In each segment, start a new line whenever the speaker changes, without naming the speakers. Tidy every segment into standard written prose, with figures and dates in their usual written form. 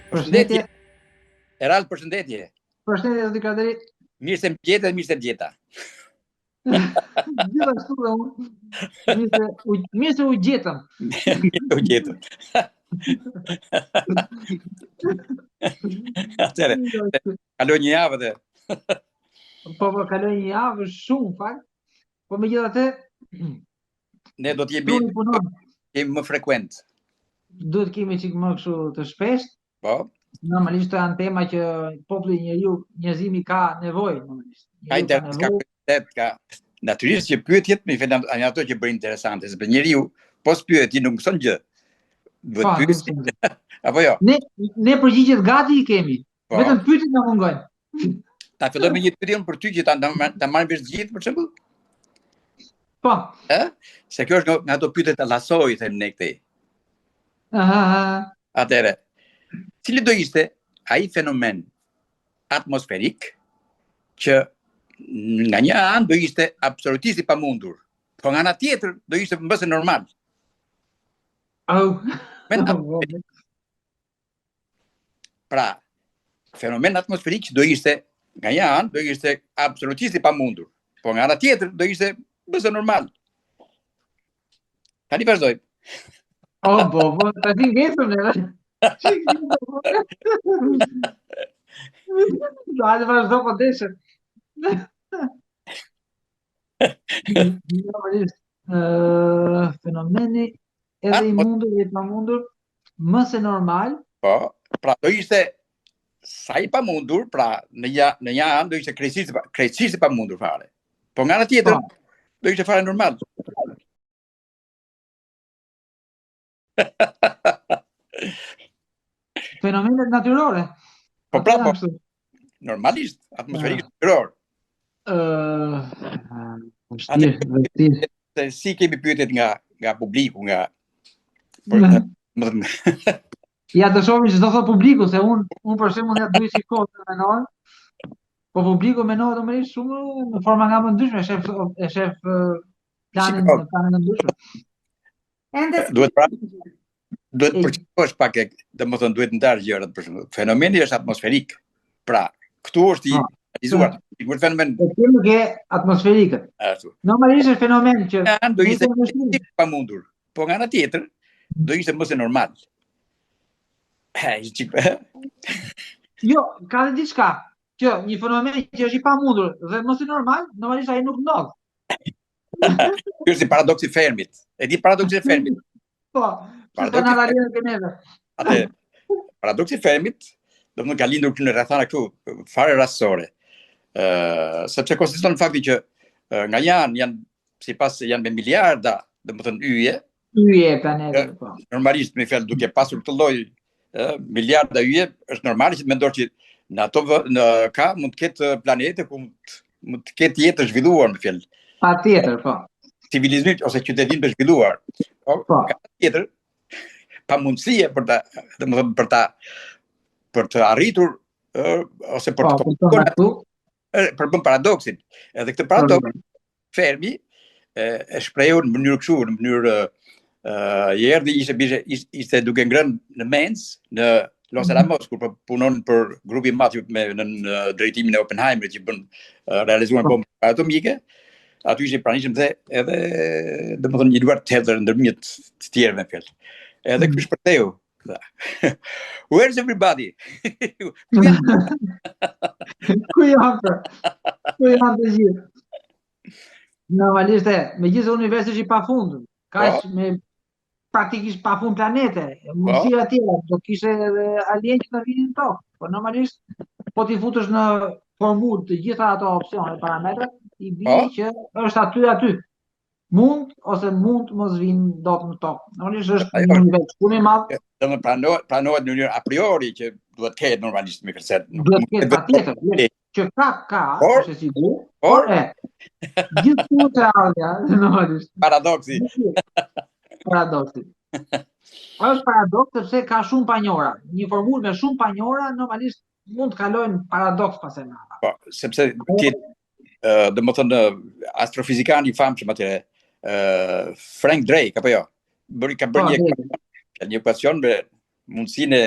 Përshëndetje.
Erald, përshëndetje.
Përshëndetje zoti Kadri.
Mirë se më gjete dhe mirë se më gjeta.
Gjithashtu dhe unë. Mirë se u gjetëm.
Mirë se u gjetëm. Atëre, kaloj një javë dhe.
Po kaloj një javë shumë fakt. Po megjithatë,
ne do të jemi më frekuent.
Duhet kemi çik më kështu të shpesht.
Po.
Normalisht janë tema që populli njerëzimi ka nevojë normalisht.
Ka natyrisht që pyetjet me fjalë janë ato që bëjnë interesante, sepse njeriu pos pyeti nuk mëson gjë. Duhet pyet. Apo jo?
Ne përgjigjet gati i kemi. Vetëm pyetjet na mungojnë.
Ta filloj me një pyetje për ty që ta marrim vesh gjithë për shembull?
Po.
Se kjo është nga ato pyetjet të lasoj them ne këtej. Atëre, cili do ishte ai fenomen atmosferik që nga një anë do ishte absolutisht i pamundur, po nga ana tjetër do ishte mbase normal? Pra, fenomen atmosferik që do ishte nga një anë do ishte absolutisht i pamundur, po nga ana tjetër do ishte mbase normal. Tani vazhdojmë.
Tani vetëm ne. Hajde vazhdo po deshe. Fenomeni edhe i mundur dhe i pamundur më se normal.
Po, pra do ishte sa i pamundur, pra në një anë do ishte krejtësisht i pamundur fare. Po nga ana tjetër do ishte fare normal.
Fenomenet natyrore.
Po pra, normalisht, atmosferik natyror. Si kemi pyetjet nga publiku, nga
ja të shohim ç'do thot publiku, se unë për shembull ja duaj shikoj të menoj. Po publiku menohet domosdoshmë shumë në forma nga më ndryshme, e shef planin e ndryshme.
Duhet përqikosh pak domethënë duhet ndarë gjërat për shembull. Fenomeni është atmosferik. Pra, këtu është i analizuar. Kur fenomen
nuk e atmosferikët.
Ashtu.
Normalisht është fenomen që
do ishte i pamundur, po nga ana tjetër do ishte mos e normal.
Jo, ka dhe diçka që një fenomen që është i pamundur dhe mos e normal, normalisht ai nuk ndodh.
Ky është paradoksi i Fermit. E di paradoksin e Fermit?
Po.
Atë paradoksi i Fermit, domethënë ka lindur këtu në rrethana këtu fare rastësore. Sepse konsiston në faktin që nga janë sipas janë me miliarda, domethënë
yje planete, po.
Normalisht me fjalë duke pasur këtë lloj miliarda yje, është normal që të mendosh që në ato mund të ketë planete ku mund të ketë jetë të zhvilluar me fjalë.
Patjetër, po.
Civilizimit ose qytetin të zhvilluar. Po. Tjetër, pamundësia për të arritur ose për të bën paradoksin. Edhe këtë paradoks Fermi e shprehu në mënyrë kështu, në mënyrë ishte duke ngrënë në Mainz, në Los Alamos, kur punon për grupi madh në drejtimin e Oppenheimerit që bën realizuar bombën atomike. Aty ishte pranishëm dhe edhe domethënë një luar tjetër ndërmjet të tjerë me fjalë. Edhe ky shpërtheu. Where's everybody?
Ku janë? Ku janë të gjithë? Normalisht megjithëse universi është i pafundur, kaq me praktikisht pafund planete, mundësia tjera, do kishte edhe alien që të vinin tokë. Po normalisht po ti futesh në formulë të gjitha ato opsione parametra, i bie që është aty. Mund ose mund mos vinë dot në tokë. Normalisht është një univers shumë i madh.
Domethënë pranohet në mënyrë a priori që duhet të ketë normalisht me kërcet.
Duhet të ketë patjetër. Që ka, është sigurt. Por gjithë të ardha, normalisht.
Paradoksi.
Është paradoks sepse ka shumë panjora. Një formulë me shumë panjora normalisht mund të kalojnë paradoks pas e madh.
Po, sepse domethënë astrofizikani i famshëm atëre Frank Drake apo jo, ka bërë një ekuacion me mundësinë e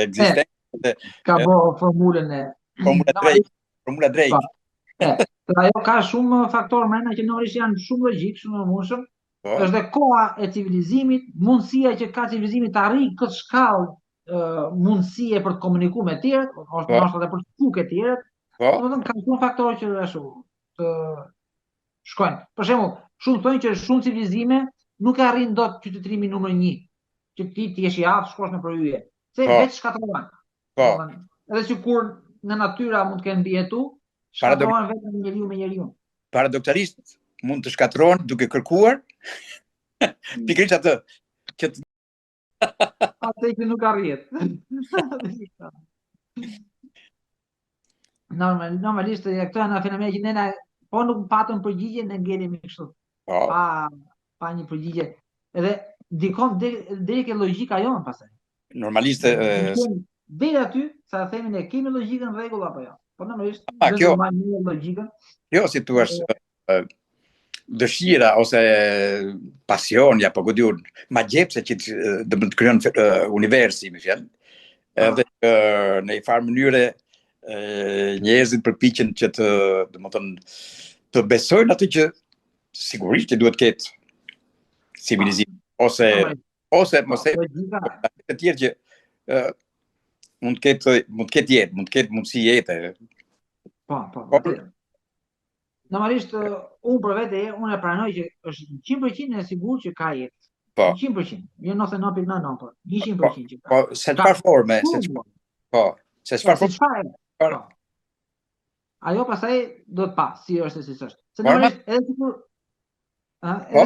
ekzistencës.
Ka bo formulën e
formula drejt.
Ajo ka shumë faktorë mrena që normalisht janë shumë logjik, shumë e mundshëm. Është dhe koha e civilizimit, mundësia që ka civilizimi të arrijë këtë shkallë mundësie për të komunikuar me të tjerët, ose ndoshta edhe për të shkuar të tjerët. Domethënë ka shumë faktorë që ashtu të shkojnë. Për shembull, shumë thonë që shumë civilizime nuk e arrin dot qytetërimin numër 1, që ti jesh i aftë, shkosh në përhyrje. Se vetë shkatërrohen. Edhe sikur në natyra mund të kenë mbijetu, shkatërrohen vetëm njeriu me njeriu.
Paradoksalisht mund të shkatërrohen duke kërkuar pikërisht atë
që nuk arrihet. Normalisht këto janë fenomene që ne po nuk patëm përgjigje, ne ngelemi kështu. Pa një përgjigje. Edhe ndikon deri ke logjika jonë pastaj.
Normalisht
deri aty sa themi ne kemi logjikën në rregull apo jo. Po normalisht
kjo
logjikën.
Jo, si thua dëshira ose pasioni apo godhur ma gjepse që do të krijon universi me fjalë. Edhe në një farë mënyre njerëzit përpiqen që të besojnë atë që sigurisht që duhet të ketë civilizim ose mos e të tjerë që mund të ketë jetë, mund të ketë mundësi jete.
Po. Normalisht unë për vete unë e pranoj që është 100% e sigurt që ka jetë. 100%. Jo 99.9, po 100% që ka.
Po, se çfarë forme? Se çfarë forme?
Ajo pastaj do të pa si është e si është. Se normalisht edhe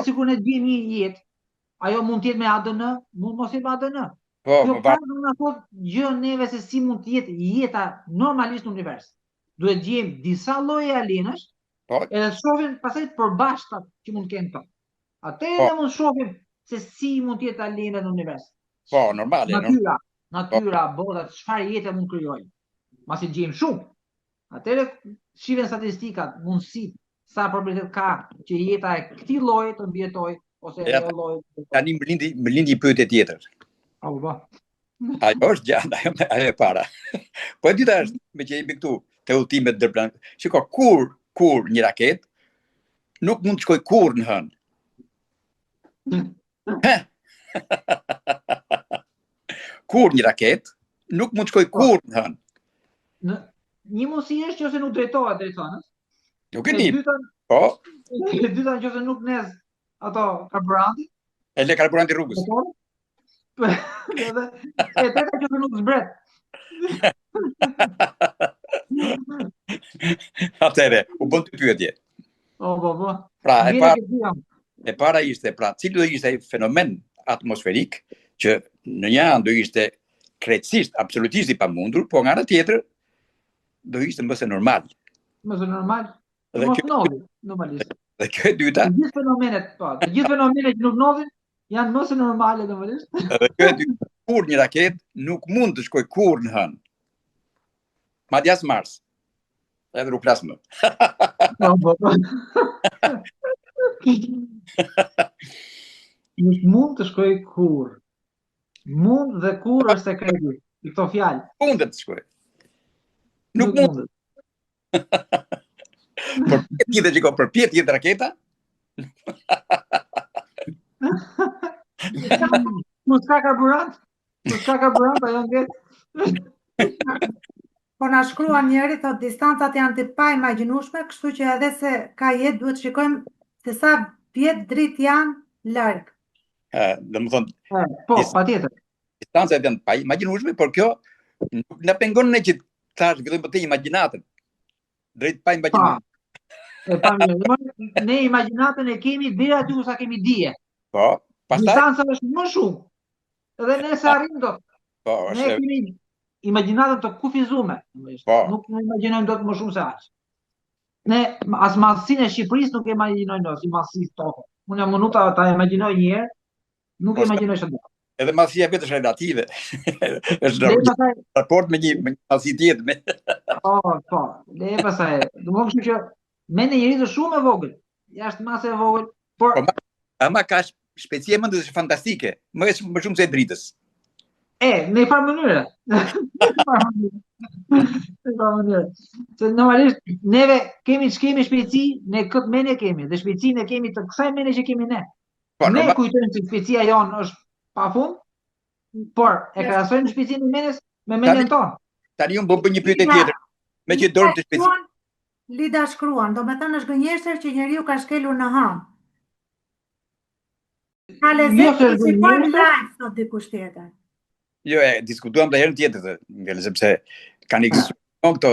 sikur ne dimë një jetë, ajo mund të jetë me ADN, mund mos jetë me ADN. Kjo pranë na thot gjë neve se si mund të jetë jeta normalisht në univers. Duhet gjejmë disa lloje alienësh, edhe shohim pastaj përbashkët që mund të kenë këto. Atëherë mund shohim se si mund të jetë alienët në univers.
Po, normale.
Natyra, botat, çfarë jete mund krijojnë. Masi gjejmë shumë. Atëherë shihen statistikat, mundësitë, sa probabilitet ka që jeta e këtij lloji të mbijetojë ose e llojit.
Tani më lindi një pyetje tjetër. Ajo është gjatë, ajo e para. Po e dyta është, me që jemi këtu te udhëtimet ndërplan. Shiko, kur një raket nuk mund të shkojë kurrë në hënë. Kur një raket nuk mund të shkojë kurrë në hënë.
Një mundësi është ose nuk drejtohet drejt hënës.
Nuk e di. Po.
E dyta nëse nuk nez ato karburanti.
E le karburanti rrugës.
Edhe e treta që nuk zbret.
Atëre, u bën të pyetje.
Po.
Pra, e para ishte, cili do ishte ai fenomen atmosferik që në një anë do ishte krejtësisht, absolutisht i pamundur, po nga ana tjetër do ishte më se normal.
Më se normal? Mos ndodhi normalisht.
Dhe kjo e dyta.
Të gjithë fenomenet që nuk ndodhin janë më se normale normalisht.
Dhe kjo e dyta, kur një raket nuk mund të shkojë kurrë në hënë. Madje as Mars. Edhe nuk flas më.
Po. Nuk mund të shkojë kurrë. Mund dhe kurrë është sekreti i këto fjalë.
Mundet të shkojë. Nuk mund. Përpjet jetë raketa?
Nuk ka karburant? Ajo nget.
Po na shkruan njëri, thot distancat janë të pa imagjinueshme, kështu që edhe se ka jetë duhet shikojmë se sa vjet dritë janë larg.
Domethënë,
po, patjetër.
Distancat janë pa imagjinueshme, por kjo nuk na pengon ne që ta zhvillojmë të imagjinatën. Drejt pa imagjinueshme.
Ne imagjinatën e kemi deri aty ku sa kemi dije.
Po, pastaj
distanca është më shumë. Edhe ne sa arrim dot.
Po,
ne kemi imagjinatën të kufizuar. Nuk ne imagjinojmë dot më shumë se aq. Ne as mallsinë e Shqipërisë nuk e imagjinojmë dot, si mallsi tokë. Unë jam mundu ta imagjinoj një herë, nuk e imagjinoj sot.
Edhe mallsia vetë është relative. Është raport me një mallsi tjetër.
Po. Ne pastaj, domosdoshmë që me një njerëz të shumë e vogël, jashtë masë e vogël, por
ama ka specie mendëse fantastike, më shumë se e dritës.
Në një farë mënyre. Në një farë mënyre. Se normalisht neve kemi shpejtësi, ne këtë mendje kemi, dhe shpejtësinë e kemi të kësaj mendje që kemi ne.
Po,
Ne
normal,
kujtojmë se shpejtësia jonë është pafund, por e krahasojmë shpejtësinë e mendjes me mendjen tonë.
tani unë bëj një pyetje tjetër, me që dorë të shpejtësi.
Lida shkruan, do me thënë është gënjeshtër që njeriu ka shkelur në ham. Ka
Jo
lezet
se
të
është
shikojmë
gënjeshtër.
live, thot dikush tjetër.
Jo, e diskutuam dhe herën tjetër, ngellë, sepse kanë ekzistuar këto,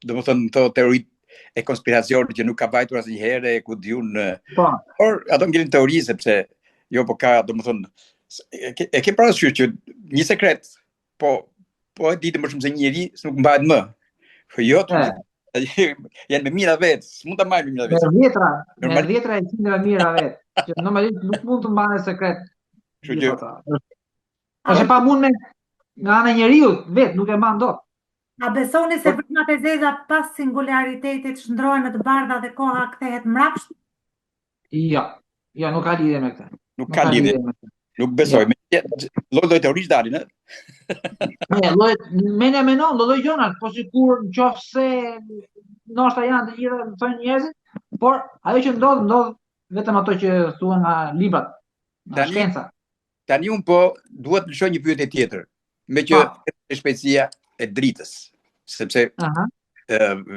domethënë këto teoritë e konspiracionit që nuk ka vajtur asnjëherë, ku diun.
Po.
Por ato ngelin teori sepse jo po ka, domethënë e ke parasysh që një sekret, po e ditë më shumë se një njeri s'nuk mbahet më. Po jo, janë me mira vetë, s'mund ta marrë me mira vetë.
Me vjetra e qindra mira vetë, që normalisht nuk mund të mbahen sekret.
Kështu që
është pa mund me nga ana e njeriut vetë, nuk e mban dot.
A besoni se vritmat e zeza pas singularitetit shndrohen në të bardha dhe koha kthehet mrapsht?
Jo, nuk ka lidhje me këtë.
Nuk ka lidhje. Nuk besoj. Lloj teorish dalin, ë?
Menja menon, lloj gjona, po sikur nëse ndoshta janë të gjitha thonë njerëzit, por ajo që ndodh vetëm ato që thuhen nga librat, nga shkenca.
Tani un po duhet të lëshoj një pyetje tjetër, me që shpejtësia e dritës, sepse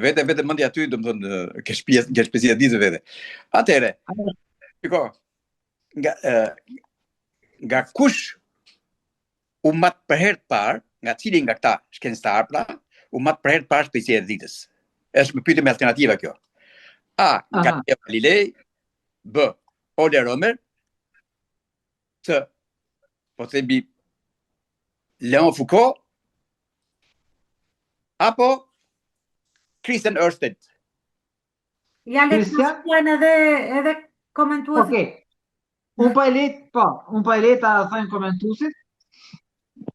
vete mendja aty, domethënë ke shpejtësia e ditës vete. Atëre, shiko, nga kush u mat për herë të parë, nga cili nga këta shkencëtar pra, u mat për herë të parë shpejtësia e dritës. Është më pyetje me alternativa kjo. A. Galileo Galilei, B. Euler Roemer, C. Po themi Leon Foucault, apo Christian Ørsted.
Ja le të shkruajnë edhe komentuesit.
Okej. Unë po e le ta thënë komentuesit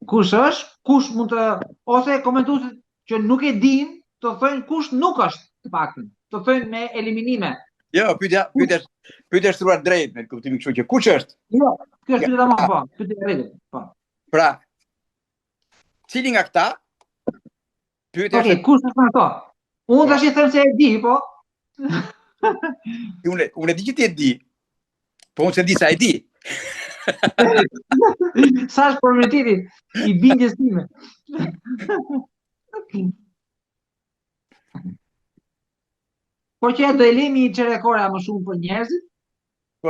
kush është, kush mund të, ose komentuesit që nuk e dinë, të thënë kush nuk është, të paktën. Të thënë me eliminime.
Jo, pyetja shtruar drejt me kuptimin kështu që kush është?
Jo, kjo është pyetja më po, pyetja e rregullt, po.
Pra, cili nga këta pyetja
është kush është ato? Unë tash i them se e di, po.
Unë e di që ti e di. Po unë se di sa e di.
Sa është probabiliteti i bindjes time? Por që do e lemi çerekorea më shumë për njerëzit?
Po,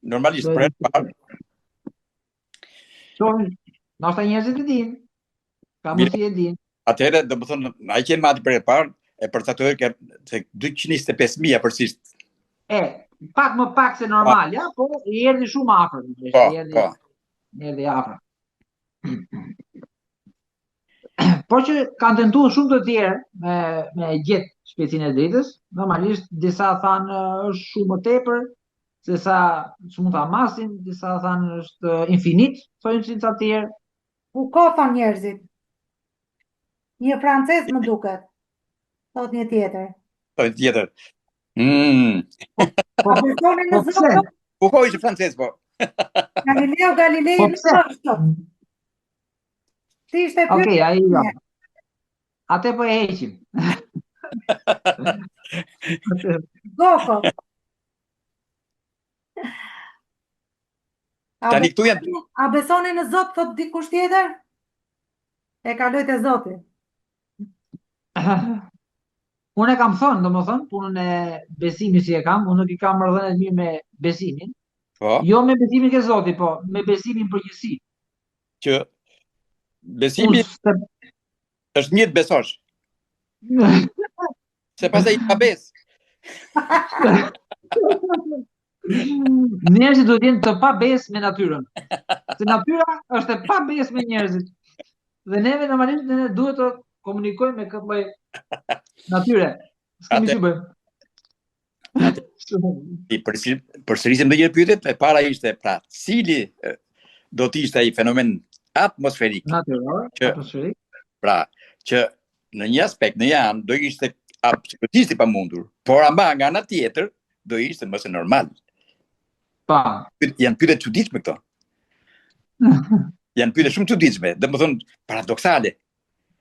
normalisht për herë parë.
Ndoshta njerëzit e dinë. Ka mundësi e dinë.
Atëherë, domethënë, ai që mati për herë parë e përcaktuar se 225.000 përcisht.
Pak më pak se normal, ja, po i erdhi shumë afër. I erdhi afër. Por që kanë tentuar shumë të tjerë me gjetë shpejtësinë e dritës, normalisht disa thanë është shumë më tepër, se sa mund ta masin, disa thanë është infinit, thonë si të tjerë.
Foucault thonë njerëzit. Një francez më duket. Thot një tjetër.
Thot tjetër.
Po besoni në Zot?
Foucault ishte francez, po.
Galileo Galilei nuk është.
Okej, ai jo. Atë po e heqim.
Goko.
Tani këtu janë.
A besoni në Zot, thot dikush tjetër? E kaloj te Zoti.
Unë e kam thënë, domethënë, punën e besimit si e kam, unë nuk i kam marrëdhënie mirë me besimin.
Po.
Jo me besimin ke Zoti, po me besimin përgjithësi.
Që besimi është mirë të besosh. Se pastaj i pa bes.
Njerëzit duhet jenë të pa besë me natyrën. Se natyra është e pa besë me njerëzit. Dhe neve normalisht ne duhet të komunikojmë me këtë lloj natyre. S'kemi si bëjmë.
Përsërisim ndonjë pyetje, e para ishte pra, cili do të ishte ai fenomen atmosferik?
Natyror, atmosferik.
Pra, që në një aspekt, në janë, do ishte absolutisht i pamundur, por ama nga ana tjetër do ishte më se normal.
Pa.
Janë pyetje çuditshme këto. Janë pyetje shumë çuditshme, domethënë paradoksale.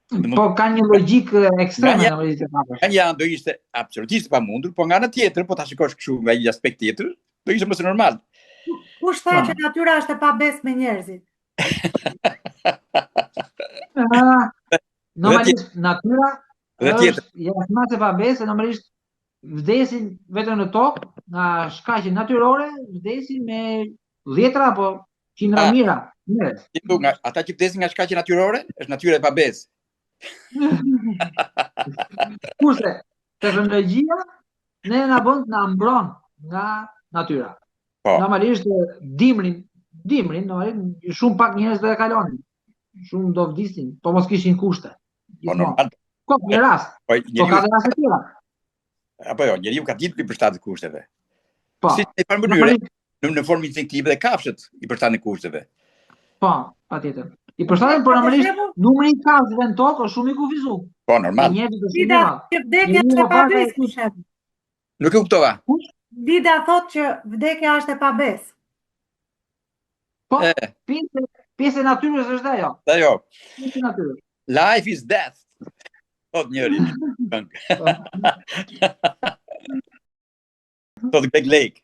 Po ka një logjikë ekstreme në mënyrë të hapur.
Nga një anë do ishte absolutisht pamundur, po nga ana tjetër, po ta shikosh kështu nga një aspekt tjetër, do ishte më së normal.
Kush tha që natyra është e pabes me njerëzit?
Normalisht natyra është jashtë e pabesë, normalisht vdesin vetëm në tokë, nga shkaqe natyrore, vdesin me dhjetra apo qindra mijëra njerëz.
Ata që vdesin nga shkaqe natyrore, është natyra e pabesë.
Kurse teknologjia na mbron nga natyra. Normalisht dimrin normalisht shumë pak njerëz do e kalonin. Shumë do vdisin, po mos kishin kushte.
Po normal.
Ka një rast. Po ka dhe raste tjera.
Apo jo, njeriu ka ditë i përshtatet kushteve.
Po.
Si në një mënyrë, në formë instinktive dhe kafshët i përshtaten kushteve.
Po, patjetër. I përshtaten, por normalisht numri i kafshëve në tokë është shumë i kufizuar.
Po, normal.
Dida që vdekja është e pabesë.
Nuk e kuptova.
Dida thotë që vdekja është e pabesë.
Po, pjesë e natyrës është ajo.
Ajo.
Pjesë e natyrës.
Life is death. Thot njëri. Thot Greg Lake.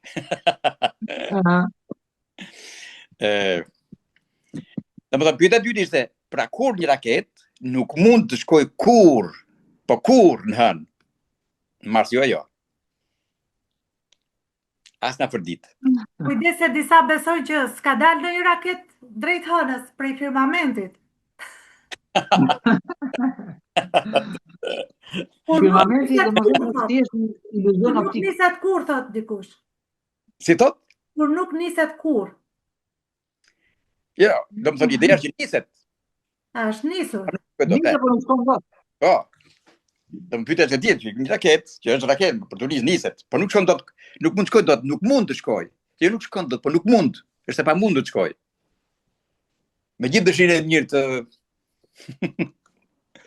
Domethënë pyetja e dytë ishte, pra kur një raket nuk mund të shkojë kur në hënë. Në Mars jo. As në afërdit.
Kujdes se disa besojnë që s'ka dalë ndonjë raket drejt hënës prej firmamentit.
Firmamenti domosdoshmë thjesht një iluzion optik.
Nuk niset kur, thot dikush.
Si thot?
Kur nuk niset kur.
Jo, domethënë ideja është që niset.
Është nisur.
Niset por nuk shkon dot.
Po. Të më pyetës e tjetë që një raket, që është raket, për të nisë niset, por nuk shkon dot, nuk mund të shkoj dot, nuk mund të shkoj. Jo nuk shkon dot, por nuk mund. Është e pamundur të shkoj. Me gjithë dëshirën e mirë të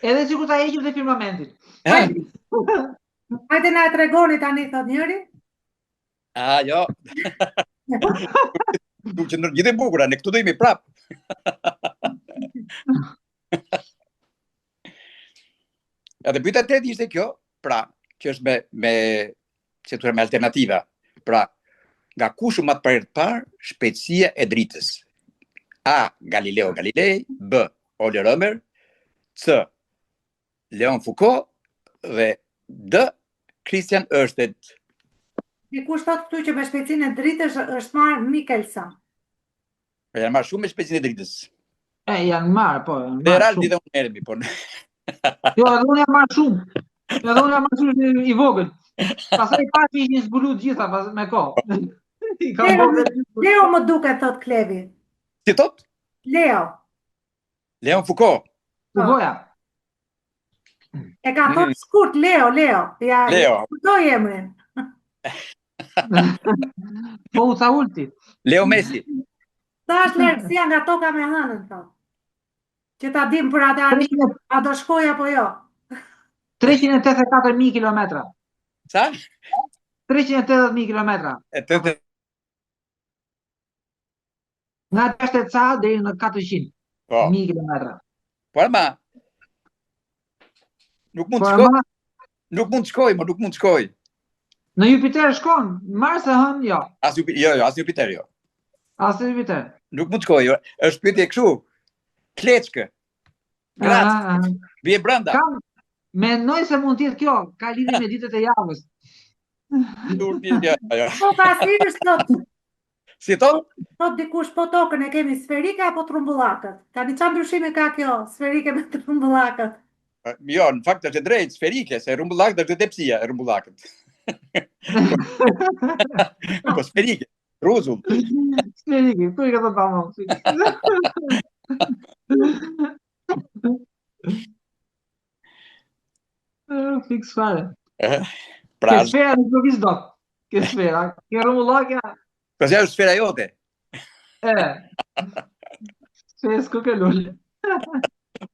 Edhe sikur ta heqim te firmamentin.
Hajde na e tregoni tani, thot njëri.
Jo. Nuk që gjithë e bukura, ne këtu do jemi prap. Edhe pyetja e tretë ishte kjo, pra, që është me alternativa. Pra, nga kush u mat për herë të parë shpejtësia e dritës? A. Galileo Galilei, B. Euler Roemer, C. Leon Foucault dhe D. Christian Ørsted.
Dikush thot këtu që me shpejtësinë e dritës është marrë Michelson.
Janë marrë shumë me shpejtësinë e dritës.
Janë marrë, po.
Dhe Raldi dhe unë ermi, po.
Jo, edhe unë jam marrë shumë. Edhe unë jam marrë shumë i vogël. Pastaj pati ishin zbuluar gjitha me kohë.
Leo më duket, thot Klevi.
Si thot?
Leo.
Leon Foucault.
Foucault.
E ka thot shkurt Leo. Ja,
Leo.
Kuptoj emrin.
Po u tha ulti.
Leo Messi.
Ta është largësia nga toka me hënën, thot. Që ta dim për atë a do shkoj apo jo.
384.000 kilometra.
Sa?
380.000 kilometra. Nga 8 ca deri në 400.000 kilometra.
Po ama nuk mund të shkoj. Nuk mund të shkoj.
Në Jupiter shkon, në Mars e hën, jo.
As Jupiter, jo.
As Jupiter.
Nuk mund të shkoj, jo. Është pyetje kështu. Kleçkë. Gratë. Bie brenda.
Mendoj se mund të jetë kjo, ka lidhje me ditët e javës.
Po pasisht thot.
Si thot?
Thot dikush, po tokën e kemi sferike apo trumbullakët? Tani çfarë ndryshimi ka kjo, sferike me trumbullakët?
Jo, në fakt është e drejtë, sferike, se rumbullakët është tepsia e rumbullakët. Po sferike, ruzull.
Sferike, ku i ka thot pamon? Fiks fare. Pra, ke sfera nuk logis dot. Ke sfera, ke rumbullakja.
Po se është sfera jote.
Se s'ku ke lullë.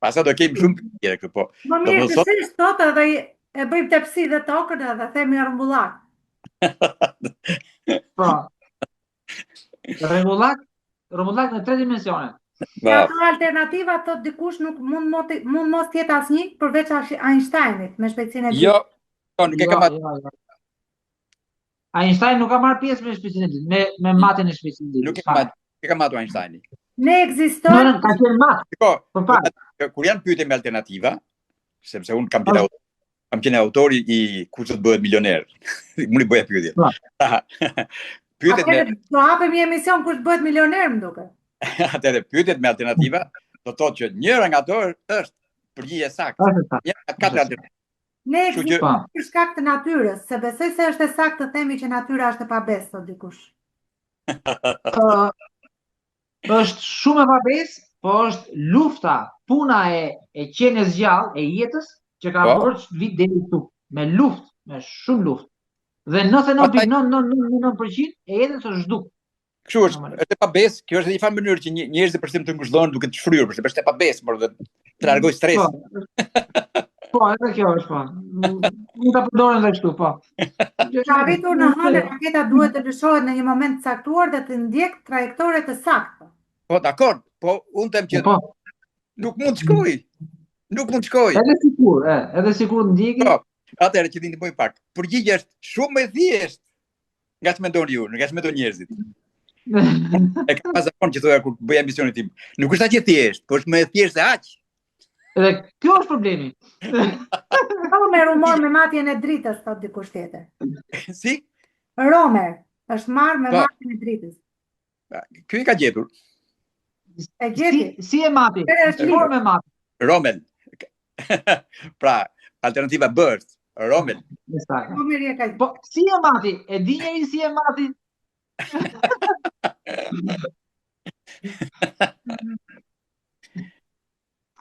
Pasa do kemi shumë tjere këtë, po.
Më mirë të si shtot edhe e bëjmë tepsi dhe tokën edhe themi rrumbullak.
Po. Rregullak Rumullak në 3 dimensione.
Në ato alternativa thot dikush nuk mund mos tjetë asnjë përveç Einsteinit me shpejtësinë e
Jo,
dytë.
nuk e kam atë.
Einstein nuk ka marrë pjesë me shpejtësinë e dytë, me matën e shpejtësinë e dytë.
Nuk e kam atë Einsteini.
Ne ekzistojmë.
Ka qenë matë.
Kur janë pyetje me alternativa, sepse unë kam qenë autori i kush do të bëhet milioner. Unë i bëja pyetje. Pyetjet me
do hapem një emision kush bëhet milioner, më duket.
Atëherë pyetjet me alternativa do thotë që njëra nga ato është përgjigje saktë. Njëra nga 4 alternativa.
Ne ekzistojmë për shkak të natyrës, se besoj se është e saktë të themi që natyra është e pabesë, thot dikush.
Është shumë e pabesë, po është lufta, puna e qenies gjallë, e jetës, që ka bërë vit deri këtu, me luftë, me shumë luftë. Dhe 99.9% e jetës është zhduk.
Kështu është e pabesë, kjo është një farë mënyrë që njerëzit përshtim të ngushëllohen duke të shfryrë, përshtim është e pabesë, por të largoj stresin.
Po, edhe kjo është, po. Nuk ta përdoren dhe kështu, po.
Ka arritur në hënë, raketa duhet të lëshohet në një moment të caktuar dhe të ndjek trajektore të saktë.
Po, dakord, po unë them që nuk mund të shkoj. Nuk mund të shkoj.
Edhe sikur ndjeki.
Po, atëherë që ti ndihmoj pak. Përgjigjja është shumë e thjeshtë. Nga që mendoni ju, nga që mendon njerëzit. E ka zakon që thoya kur bëja emisionin tim. Nuk është aq e thjeshtë, po është më e thjeshtë se aq.
Edhe kjo është problemi.
Romer u mor me matjen e dritës, thot dikush tjetër.
Si?
Romer është marrë me matjen e dritës.
Ky i ka gjetur.
E gjeti.
Si e mati? Me mati.
Rommel. Pra, alternativa B është Rommel.
Romeri e ka gjetur.
Po, si e mati? E di njëri si e mati?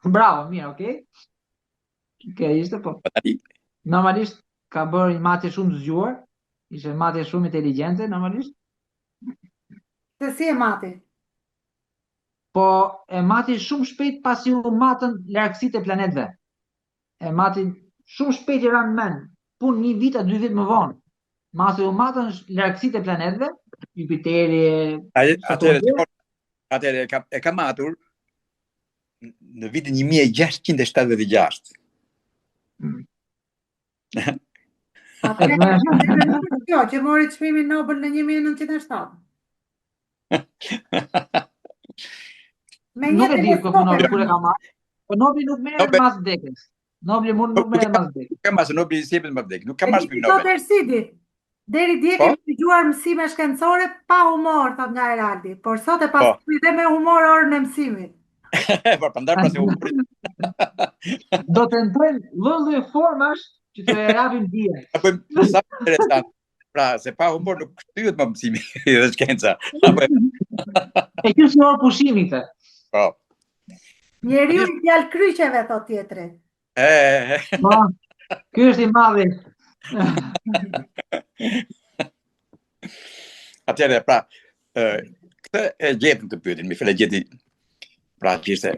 Bravo, mirë, okay? Ishte po. Normalisht ka bërë një matje shumë zgjuar, ishte matje shumë inteligjente, normalisht.
Se si e mati?
Po, e mati shumë shpejt pasi u matën largësitë e planetëve. E mati shumë shpejt i ranë men, pun 1 vit a 2 vit më vonë. Masi u matën largësitë e planetëve, Jupiteri...
Atëherë e ka matur në vitin 1676.
Jo, që mori çmimin Nobel në 1907.
Nuk e di kur e ka marrë. Po Nobli nuk merret mas vdekjes. Nobli nuk merret mas vdekjes.
Ka mas Nobli si jepet mas vdekjes. Nuk ka marrë çmimin Nobel.
Sot Ersidi. Deri dje kemi dëgjuar mësime shkencore pa humor, thot nga Eraldi, por sot e pasuri dhe me humor orën e mësimit.
Por prandaj pra se humorit.
Do të tentojmë lloj formash që të japim dije.
Apo sa interesant. Pra, se pa humor nuk shtyhet më mësimi dhe shkenca.
E kjo është orë pushimi këtë.
Po.
Njeriu i djalë kryqeve, thot tjetri.
Po, ky është i madhi.
Atëherë, pra, këtë e gjetëm të pyetin, mi fele gjeti, pra që ishte,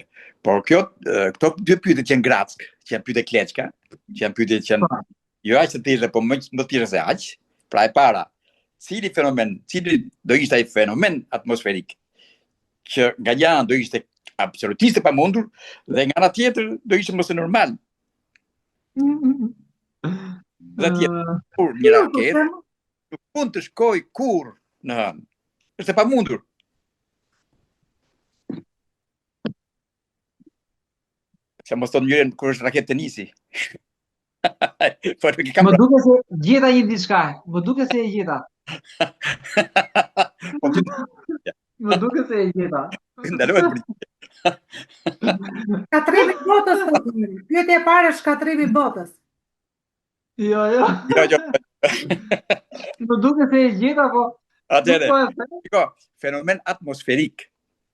por këto 2 pyetje që janë grack, që janë pyetje kleçka, që janë pyetje që janë jo aq të thjeshta, po më të thjeshta se aq. Pra e para, cili do ishte ai fenomen atmosferik që nga një anë do ishte absolutisht e pamundur dhe nga ana tjetër do ishte mos e normal. Dhe tjetër, kur një raketë nuk mund të shkoj kur në hënë. Është e pamundur. Se mos thonë njërin kur është raketë tenisi.
Më duke se gjeta një diçka. Më duke se e gjeta. Më duke se e gjeta.
Ndalohet për
Shkatrimi botës, thot njëri. Pyetja e parë është shkatrimi botës.
Jo. Më duke se e gjeta, po.
Atëherë, fenomen atmosferik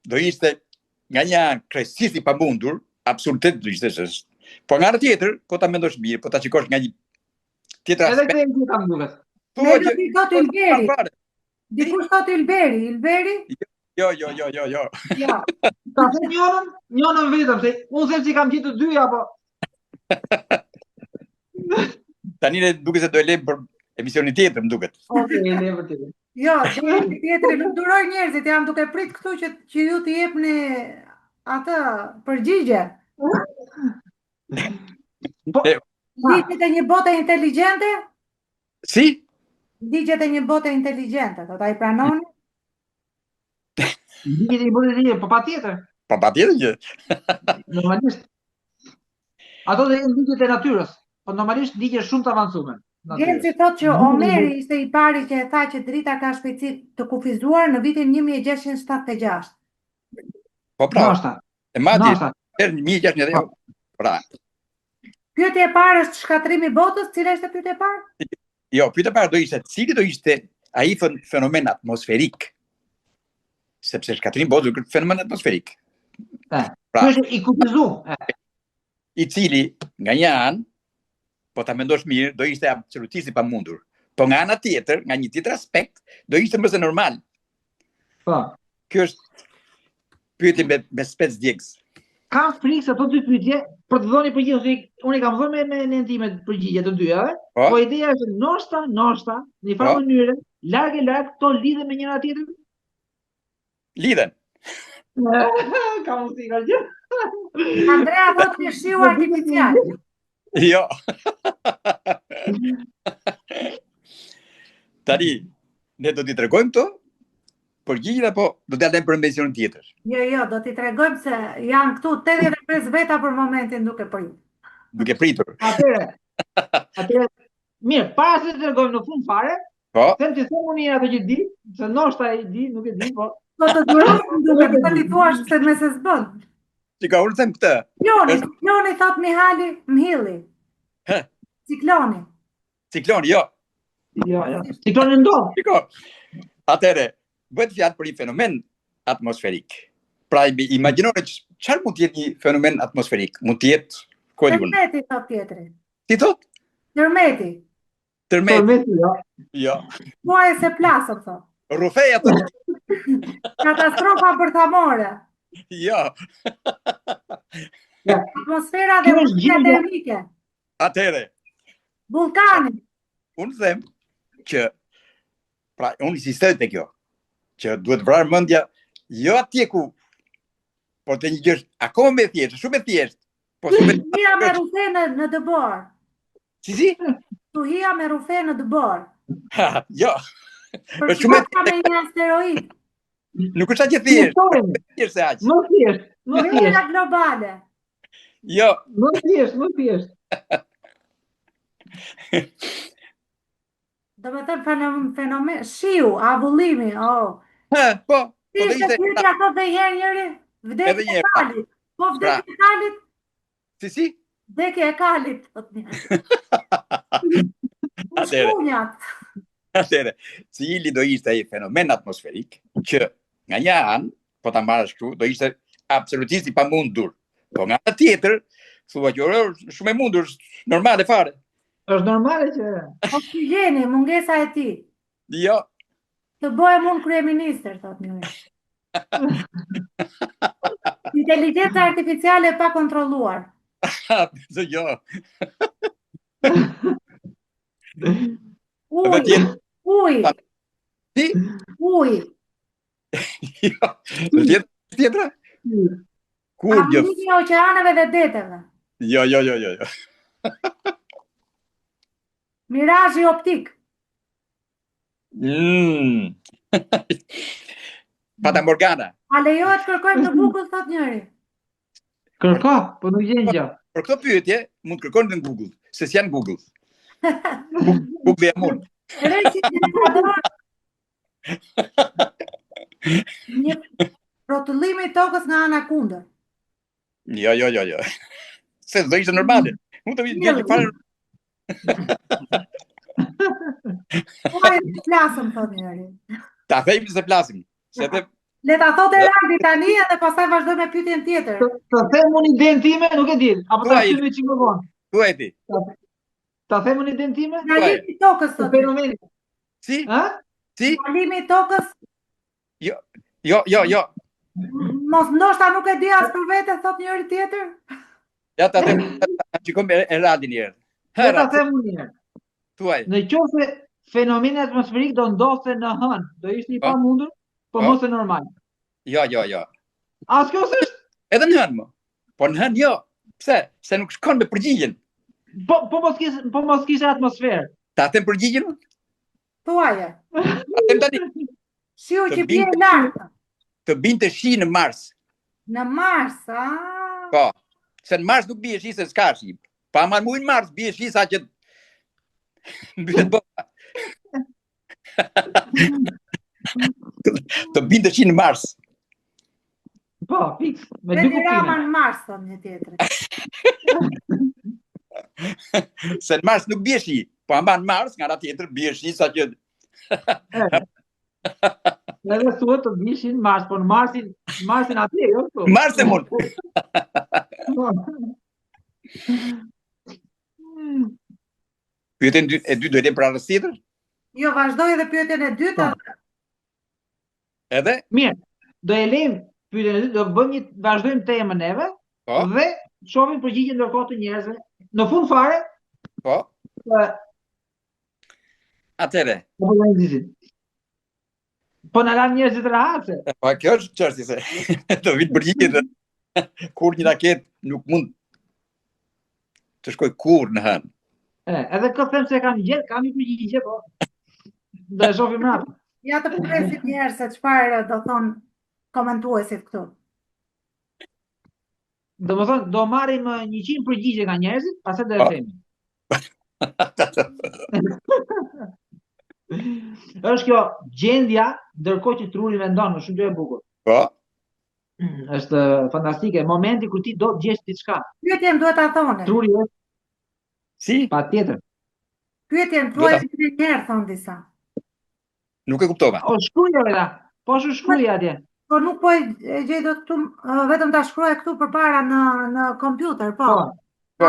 do ishte nga një anë krejtësisht i pamundur, absolutisht do ishte s'është. Po nga ana tjetër, po ta mendosh mirë, po ta shikosh nga një tjetër aspekt.
Edhe këtë gjeta më duket.
Ne do të Ilberi. Dikush thot Ilberi?
Jo.
Ta them njënën vetëm, se unë them si kam gjetur 2 apo.
Tani ne duke se do e lejmë për emisionin tjetër, më duket.
Okej, le vërtet.
Jo, tjetri nuk duroj njerëzit, jam duke prit këtu që ju t'i jepni atë përgjigje. Ligjet e një bote inteligjente?
Si?
Ligjet e një bote inteligjente, do ta i pranoni?
Ligjet e një bote inteligjente, po patjetër.
Po patjetër që.
Normalisht. Ato dhe janë ligjet e natyrës, po normalisht ligje shumë të avancuar.
Genci thotë që Omeri ishte i pari që e tha që drita ka shpejtësi të kufizuar në vitin 1676.
Po pra.
Noshta.
E madje në 1600. Pra.
Pyetja e parë është shkatrimi i botës, cila është pyetja e parë?
Jo, pyetja e parë do ishte cili do ishte ai fenomen atmosferik. Sepse shkatrimi i botës është fenomen atmosferik.
Pra, është i kufizuar.
I cili nga një anë, po ta mendosh mirë, do ishte absolutisht i pamundur. Po nga ana tjetër, nga një tjetër aspekt, do ishte më se normal.
Po.
Kjo është pyetje me spec djegës.
Kam frikë se ato dy pyetje, për të dhënë përgjigje, unë i kam dhënë me ndime përgjigje të dyja, po ideja është noshta, në një farë mënyrë, larg këto lidhen me njëra tjetrën?
Lidhen.
Kam si ka gjë.
Andrea thotë që shiu artificial.
Jo. Tani, ne do t'i tregojmë këto përgjigjet apo do t'ja lëmë për emisionin tjetër?
Jo, do t'i tregojmë se janë këtu 85 veta për momentin duke pritur.
Duke pritur.
Atëre, mirë, para se të tregojmë në fund fare, them të them unë ato që di, se ndoshta e di, nuk e di, po.
Po të durosh duke të t'i thuash se me se s'bën.
Çka unë them këtë?
Cikloni thot Mihali, mhilli. Cikloni.
Cikloni, jo.
Jo. Cikloni ndodh.
Atëre, bëhet fjalë për një fenomen atmosferik. Pra, imagjinoni çfarë mund të jetë një fenomen atmosferik? Mund të jetë, ku e diun?
Tërmeti thot tjetri.
Ti thot?
Tërmeti.
Tërmeti, jo.
Jo.
Muaj se plasëm thot.
Rufeja të...
Katastrofa bërthamore.
Jo.
Atmosfera dhe vështirësia termike.
Atëre.
Vulkani.
Unë them që, pra, unë insistoj te kjo, që duhet vrarë mendja jo atje ku, por te një gjë akoma më thjeshtë, shumë e thjeshtë. Po
Tuhia me rufe në dëbor.
Si?
Tuhia me rufe në dëbor.
Jo.
Për shkak me një asteroid.
Nuk është aq e thjeshtë. Thjesht se aq.
Nuk thjesht, nuk thjesht.
Globale.
Jo.
Nuk thjesht.
Do me thënë fenomen, shiu, avullimi,
Po
do ishte... Pyetja thot dhe njëri, vdekje e kalit. Po vdekje e kalit?
Si?
Vdekje e kalit, thot njëri.
Atëre, cili do ishte ai fenomen atmosferik që nga një anë, po ta marrësh këtu, do ishte absolutisht i pamundur. Po nga ana tjetër, thua që shumë e mundur, normale fare.
Është normale që...
Oksigeni, mungesa e ti.
Jo.
Të bëhem unë kryeministër, thot njëri. Inteligjenca artificiale pa kontrolluar.
Jo.
Uj.
Si?
Uj.
Jo. Tjetra? Kur gjë?
Amnimi oqeaneve dhe deteve.
Jo.
Mirazhi optik.
Fata Morgana.
A lejohet kërkojmë në Google, thot njëri?
Kërko, po nuk gjen gjë.
Për këto pyetje, mund kërkoni në Google, se s'janë Google. Google e mund.
Një rrotullimi i tokës nga ana kundër.
Jo. Se do ishte normale. Mund të vijë një farë.
Plasëm, thot njëri.
Ta thejmë se plasim.
Le ta thotë Eraldi tani edhe pastaj vazhdoj me pyetjen tjetër.
Ta them unë idenë time, nuk e di. Apo ta shtymë çim më vonë.
Thuaj ti.
Ta them unë idenë time?
Ndalimi i tokës sot.
Fenomeni.
Si?
Ha?
Si?
Ndalimi i tokës?
Jo.
Mos ndoshta nuk e di as për vete, thot njëri tjetër.
Ja ta them, shikojmë Eraldin një herë.
Ta them unë një herë.
Thuaj.
Në qoftë fenomeni atmosferik do ndodhte në hën, do ishte i pamundur, po mos e normal.
Jo.
As kjo s'është?
Edhe në hën, mo. Po në hën jo. Pse? Se nuk shkon me përgjigjen.
Po mos kishte atmosferë.
Ta them përgjigjen?
Thuaje.
Ta them tani.
Shiu që bie lartë.
Të binte shi në Mars.
Në Mars,
Po. Se në Mars nuk bie shi se s'ka shi. Pa ma mujnë Mars bie shi sa që mbytet bota. Të binte shi në Mars.
Po, fiks. Me
Dhe
dy
një rama
kuptime.
në Mars, thon një tjetër.
Se në Mars nuk bie shi. Po ama në Mars, nga ana tjetër bie shi sa që
Edhe thuhet të bishin Mars, po në Marsin atje, jo këtu.
Mars e mund. Pyetjen e dytë do të pra rreth tjetër?
Jo, vazhdoj edhe pyetjen e dytë.
Edhe?
Mirë, do e lejmë pyetjen e dytë, do bëjmë vazhdojmë temën neve dhe shohim përgjigjen ndërkohë të njerëzve. Në fund fare,
po. Atëre.
Po na lanë njerëzit rahatse.
Po kjo është çështje se do vit përgjigje kur një raket nuk mund të shkoj kurrë në hën.
Edhe këtë them se kam një përgjigje, po. Do e shohim rrapë.
Ja të presim njerëz se çfarë do thon komentuesit këtu.
Domethënë do marrim 100 përgjigje nga njerëzit, pastaj do e themi. Është kjo gjendja ndërkohë që truri mendon, është shumë e bukur.
Po.
Është fantastike, momenti kur ti do të gjesh diçka.
Pyetjen duhet ta thonë.
Truri është
si?
Patjetër.
Pyetjen thuaj një herë thon disa.
Nuk e kuptova.
O shkruaj ora. Po shkruaj atje.
Po nuk po e gjej dot këtu, vetëm ta shkruaj këtu përpara në kompjuter, po.
Po.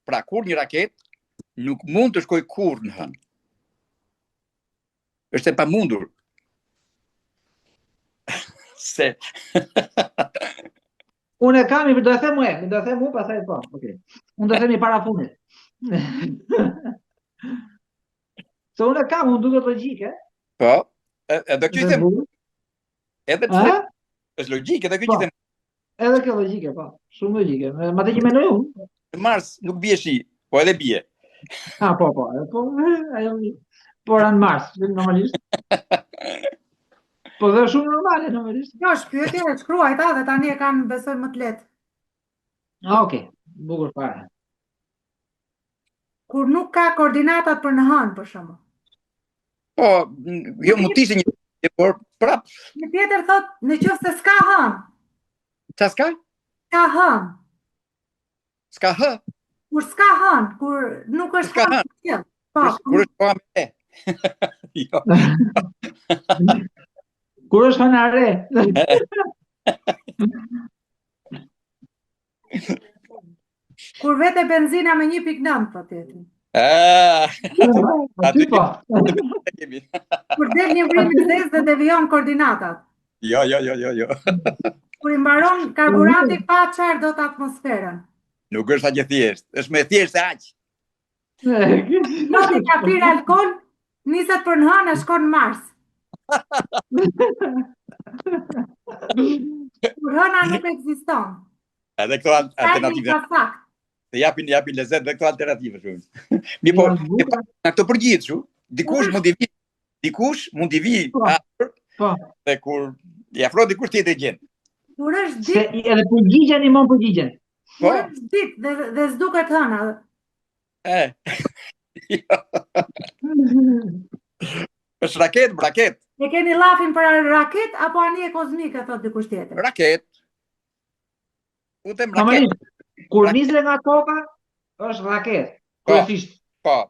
Pra kur një raket nuk mund të shkoj kurrë në hën. Është e pamundur. Se
Unë e kam, do e them unë, pastaj po. Okej. Unë do e them para fundit. Se unë e kam, unë duket logjike.
Po, edhe kjo them. Edhe pse është logjike, edhe kjo them.
Edhe kjo logjike, po. Shumë logjike. Ma të që mendoj unë.
Në Mars nuk bie shi, po edhe bie.
Po. Ajo po në Mars, normalisht. Po dhe shumë normale, normalisht.
Jo, shpyetje e shkruaj ta dhe tani e kanë besoj më të lehtë.
Okej, bukur fare.
Kur nuk ka koordinatat për në hën, për shembull.
Po, jo mund të ishte një, por prap.
Një tjetër thot, nëse s'ka hën.
Qa s'ka?
Ka hën.
S'ka hë?
Kur s'ka hën, kur nuk është hën. Po,
kur është pa me. Jo.
Kur është hëna re?
Kur vete benzina me 1.9, po tjetër.
Aty po.
Kur del një vrim i zezë dhe devijon koordinatat.
Jo.
Kur i mbaron karburanti pa çfarë do të atmosferën.
Nuk është aq e thjeshtë, është më thjeshtë se aq.
Noti ka pirë alkool, niset për në hënë e shkon në Mars. Kur hëna nuk ekziston.
Edhe këto alternative. Dhe japin lezet dhe këto alternative shumë. Mi po, në këto përgjithë shumë, dikush mund i vi dhe kur i afro dikush tjetër gjend.
Kur është ditë.
Edhe përgjigjen i mon përgjigjen.
Kur është ditë dhe s'duket hëna.
Është raket.
E keni llafin për raket apo anije kozmike, thot dikush tjetër?
Raket. U them raket.
Kur nisë nga toka, është raket. Kryesisht.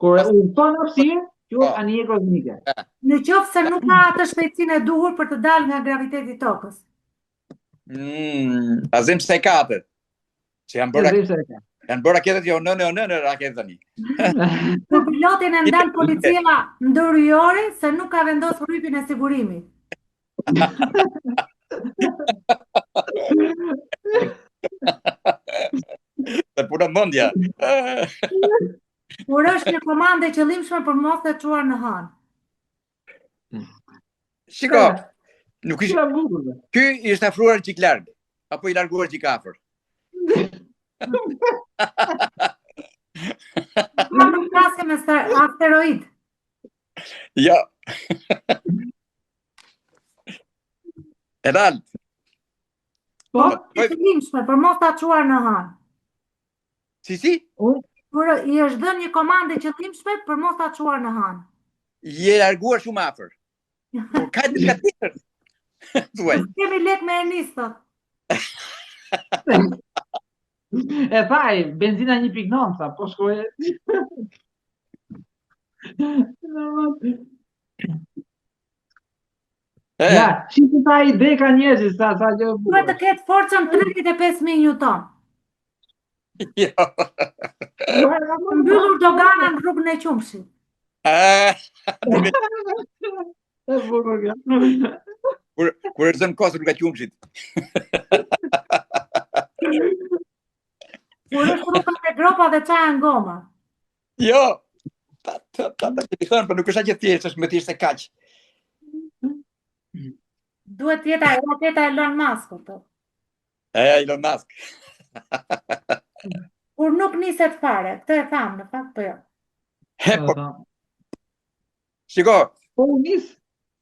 Kur udhton hapësirë, quhet anije kozmike.
Në qoftë se nuk ka atë shpejtësinë e duhur për të dalë nga graviteti i tokës.
Azim se ka atë. Që janë bërë raketet jo në raketet tani.
Kur pilotin e ndan policia ndërhyjore se nuk ka vendosur rrypin e sigurimit.
Të puna mendja.
Kur është një komandë e qëllimshme për mos të çuar në hënë.
Shiko, nuk ishte
Çfarë bukur.
ky ishte afruar çik larg, apo i larguar çik afër.
Ma nuk flasim me asteroid.
Jo. Erald,
Po,
E qëllimshme për mos ta çuar në hënë.
si?
Kur i është dhënë një komandë e qëllimshme për mos ta çuar në hënë.
Je larguar shumë afër. Po ka diçka tjetër. Thuaj.
Kemi lek me Ernis thot.
e thaj, benzina 1.9 tha, po shkoj. Ja, si të ta ide ka njerëzit sa gjë e
Duhet të
bukur.
ketë forcën 35.000 Newton.
Jo.
Mbyllur dogana në rrugën e Qumshit.
E bukur kjo.
Kur është zënë kosë rruga Qumshit.
Kur është rruga e gropa dhe çaja në goma.
Jo. Ta i thënë, për nuk është aq e thjeshtë, është më thjesht se kaq.
Duhet jetë raketa Elon Musk këto.
Elon Musk.
Kur nuk niset fare, këtë e tham në fakt po jo.
Po, shiko,
Po nis.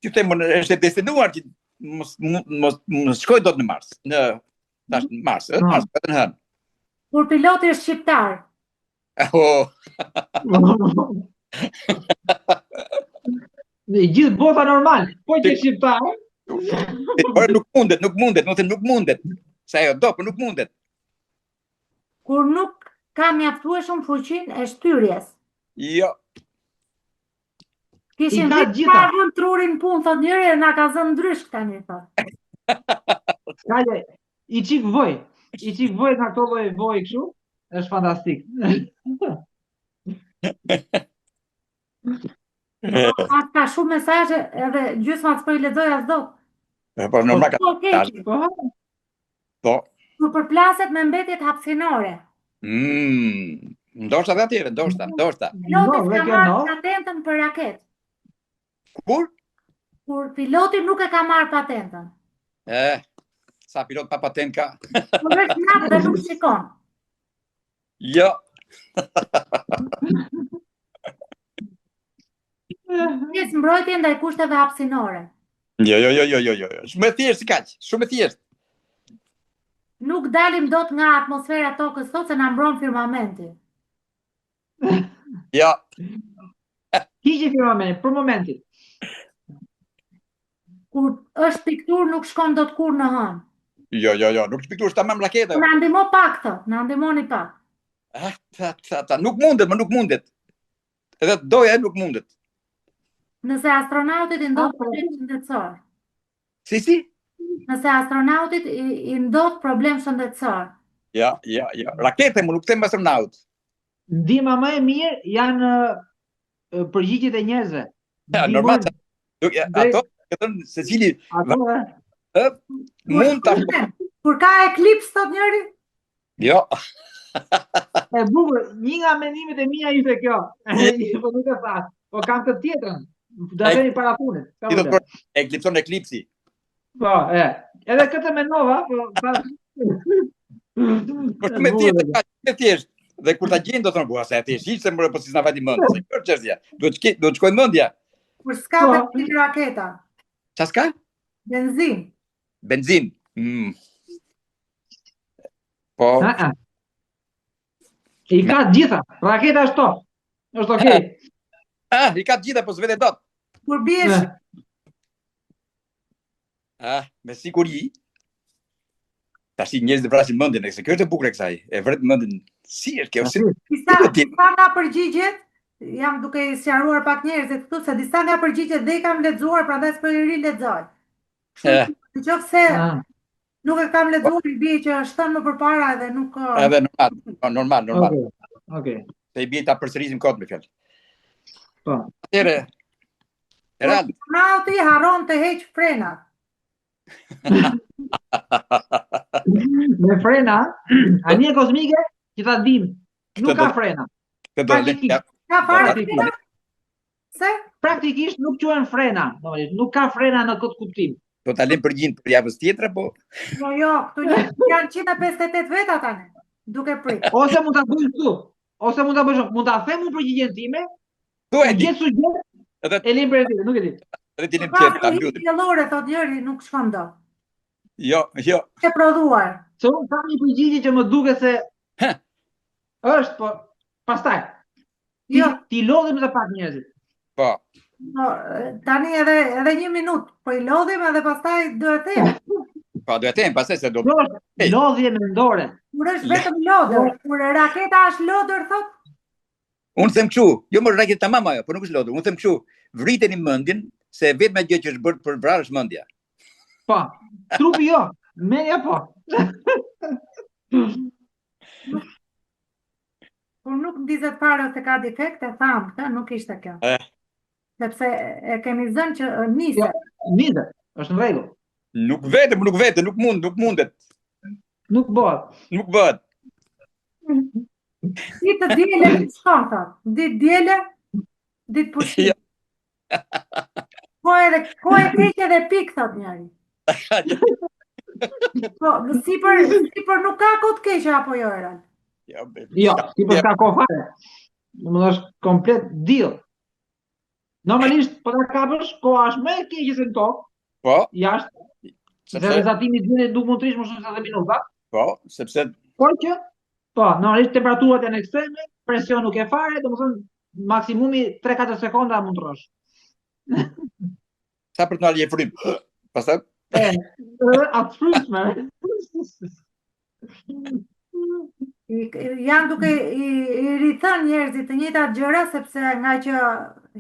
që them, është e destinuar që mos shkoj dot në Mars. Në Mars, Mars, vetëm hën.
Kur piloti është shqiptar.
Në gjithë bota normal, po që shqiptar.
Nuk mundet. Sa ajo do, por nuk mundet.
Kur nuk ka mjaftueshëm fuqinë e shtyrjes.
Jo.
Kishin vënë trurin punë, thot njëri e na ka zënë ndrysh tani thot.
Kaje, i çik voj nga këto voj kështu, është fantastik.
Ka shumë mesazhe edhe gjysma s'po i lexoj as dot.
Po normal ka. Po.
Kur përplaset me mbetjet hapësinore.
Ndoshta dhe atjeve, ndoshta.
Piloti ka marrë patentën për raketë.
Kur
piloti nuk e ka marrë patentën.
Sa pilot pa patent ka.
Kur është natë dhe nuk shikon.
Jo.
Pjesë mbrojtje ndaj kushteve hapësinore.
Jo. Shumë e thjeshtë si kaq, shumë e thjeshtë.
Nuk dalim dot nga atmosfera tokës sot se na mbron firmamenti.
Jo.
Hiqi firmamenti, për momentin.
Kur
është piktur nuk shkon dot kur në hënë.
Jo, nuk është piktur, është tamam raketa.
Na ndihmo pak thot, na ndihmoni pak.
Nuk mundet. Edhe doja nuk mundet.
Nëse astronautit i ndodh problem shëndetësor.
Si?
Nëse astronautit i ndodh problem shëndetësor.
Ja. Rakete më nuk them astronaut.
Ndihma më e mirë janë përgjigjet e njerëzve.
Normal. Ato thënë secili mund ta.
Kur ka eklips thot njëri?
Jo.
E bukur, një nga mendimet e mia ishte kjo. Po nuk e thash. Po kam të tjetrën. Do të thëni para punës.
Ti do të bëj eklipsi.
Po, edhe këtë mendova, po
me thjesht. Dhe kur ta gjejnë do thonë, "Po sa e thjesht, hiç se më po si s'na vati mend." Se kjo çështja. Duhet të shkojnë mendja.
Kur s'ka benzin raketa.
Qa s'ka?
Benzin.
Po.
I ka gjitha, raketa është top. Është okej.
I ka gjitha, po s'vete dot.
Kur biesh.
Me siguri. Tash njerëzit vrasin mendjen, se kjo është e bukur e kësaj. E vret mendjen. Si është kjo?
Disa nga përgjigjet, jam duke i sqaruar pak njerëzit këtu se disa nga përgjigjet dhe i kam lexuar, prandaj s'po i rilexoj. Nëse nuk e kam lexuar, i bie që është thënë më përpara edhe nuk ka.
Edhe normal.
Okej.
Se i bie ta përsërisim kot me fjalë.
Po.
Atëre. Erald.
Astronauti harron të heq frenat.
Me frena, anije kozmike që ta dim, nuk ka frena.
Ka fare se
praktikisht nuk quhen frena, nuk ka frena në këtë kuptim.
Do ta lëm përgjigjen për javës tjetër apo?
Jo, këtu janë 158 veta tani, duke prit.
Ose mund ta bëj këtu, ose mund ta bëj, mund ta them unë përgjigjen time. Gjet sugjet. E lëm për ti, nuk e di.
Edhe ti lëm tjetër ta mbyll.
Fillore thot njëri nuk shkon dot.
Jo.
Ke prodhuar.
Se unë kam një përgjigje që më duket se është, po pastaj. Ti lodhim edhe pak njerëzit.
Po.
Tani edhe 1 minutë, po i lodhim edhe pastaj duhet të them.
Po duhet të them, pastaj se do.
Lodhje mendore.
Kur është vetëm lodhur, kur raketa është lodhur thot.
Unë them kështu, jo më raketa tamam ajo, po nuk është lodhur. Unë them kështu, vriteni mendjen se vetëm gjë që është bërë për vrarë është mendja.
Po, trupi jo, mendja po.
Por nuk ndizet fare se ka defekte, tham, nuk ishte kjo. Sepse e kemi zënë që niset.
Niset, është në rregull.
Nuk vete, nuk mundet.
Nuk bëhet.
Ditë diele shkon thot. Ditë diele, ditë pushim. Po e keq edhe pik thot njëri. Po, sipër nuk ka kohë të keqe apo jo Eran?
Jo, sipër ka kohë fare. Domethënë është komplet diell. Normalisht po ta kapësh, koha është më e keqe se në tokë.
Po.
Jashtë. Se rezatimi diellit nuk mund të rish më shumë se 10 minuta.
Po, sepse
normalisht temperaturat janë ekstreme, presion nuk e fare, domethënë maksimumi 3-4 sekonda mund të rrosh.
Sa për të marrë një frym. Pastaj?
Atë frymshme.
Janë duke i rithën njerëzit të njëjtat gjëra sepse nga që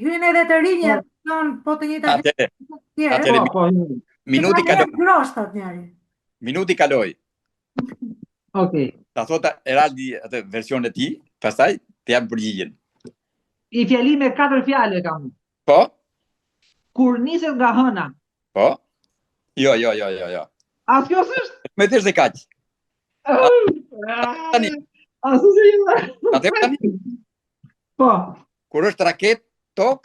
hyn edhe të rinjët thon po të njëjtat
gjëra. Minuti kaloi. Minuti kaloi.
Okej.
Ta thota Eraldi atë versionin e tij, pastaj të jap përgjigjen.
I fjali me 4 fjalë kam.
Po?
Kur niset nga hëna.
Po? Jo.
A kjo s'është?
Me të është kaq. Tani. Atë tani.
Po.
Kur është raket, tok.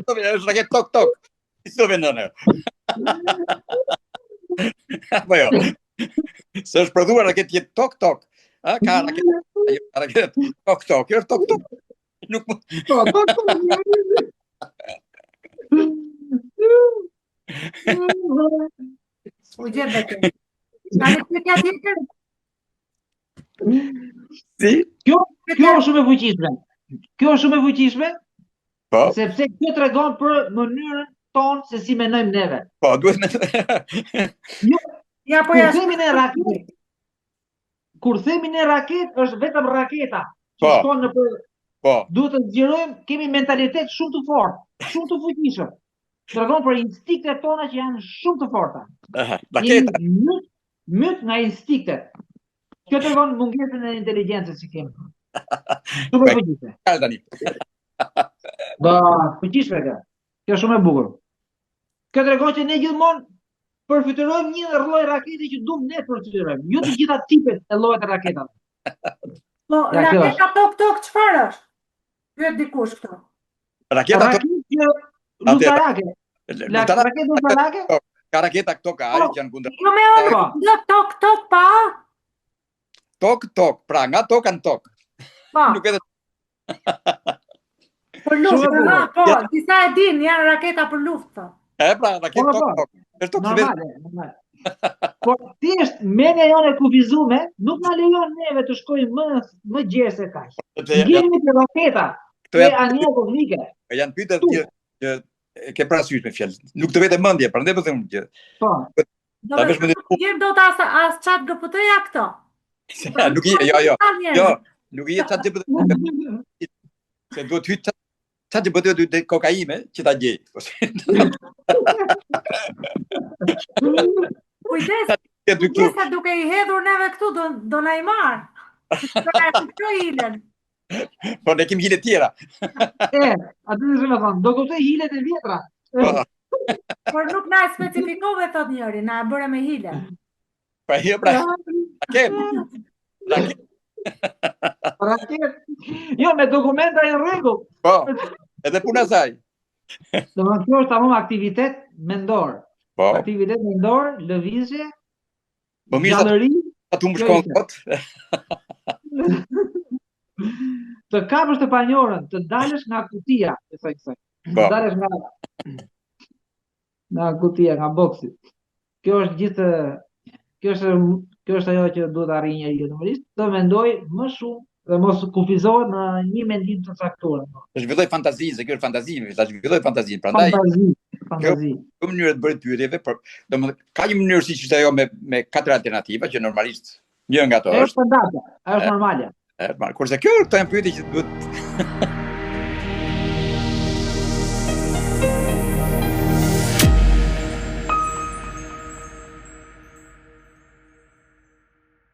Është raket tok. Si vendon? Po jo. Se është prodhuar raket jetë tok. A ka raket tok. Kjo është tok. Nuk mund.
U gjetë vetë. Tani pyetja tjetër.
Si?
Kjo është shumë e fuqishme.
Po.
Sepse kjo tregon për mënyrën tonë se si mendojmë neve.
Po, duhet me.
Ja po
Kur themi ne raket, është vetëm raketa.
Po.
Shkon në për.
Po.
Duhet të zgjerojmë, kemi mentalitet shumë të fortë, shumë të fuqishëm. Tregon për instinktet tona që janë shumë të forta.
Raketa.
Myt nga instinktet. Kjo tregon mungesën e inteligjencës që kemi. Shumë e fuqishme.
Tani.
Fuqishme kjo. Kjo shumë e bukur. Kjo tregon që ne gjithmonë përfitojmë një lloj raketi që duam ne përfitojmë. Jo të gjitha tipet e llojet e raketave.
Po, raketa tok çfarë është? Pyet dikush këtu.
Raketa tok.
Lutarake. Raketa lutarake?
Ka raketa këto ka që janë kundër.
Jo me orë, tok pa.
Tok, pra nga toka në tok.
Po.
Nuk edhe.
Për luftë, po, disa e din, janë raketa për luftë.
Pra, raketa tok. Është tok
normale. Po thjesht mendja jonë e kufizuar nuk na lejon neve të shkojmë më gjerë se kaq. Jemi te raketa. Te anja kovnike.
Janë pyetje që ke parasysh me fjalë. Nuk të vete mendje, prandaj po them gjë.
Po.
Ta vesh me
Jem do ta as chat GPT-ja këto.
Nuk jo. Nuk i chat GPT. Se duhet hyj chat GPT të kokaime që ta gjej.
Kujdes duke i hedhur neve këtu do na i marr. Do na kuptoj hilen.
Po ne kemi hile tjera.
Aty do të them, do kuptoj hilet e vjetra.
Por nuk na specifikove thot njëri, na e bëre me hile.
Po jo pra.
Raket. Jo, me dokumenta në rregull.
Po, edhe puna saj.
Domethënë kjo është tamam aktivitet mendor.
Po.
Aktivitet mendor, lëvizje,
Më mirë
gjallëri,
sa tu më shkon kot.
të kapësh të panjohurën, të dalësh nga kutia, e thaj kësaj. Të dalësh nga kutia, nga boksi. Kjo është gjithë, kjo është ajo që duhet arrijë njeriu normalisht, të mendoj më shumë dhe mos kufizohet në një mendim të caktuar.
Të zhvilloj fantazinë, se kjo është fantazi, ta zhvilloj fantazinë. Prandaj
Fantazi.
Kjo mënyrë të bërit pyetjeve, por domethënë ka një mënyrë siç ishte ajo me 4 alternativa që normalisht një nga ato
është standarde, është normale.
Kurse kjo këto janë pyetje që duhet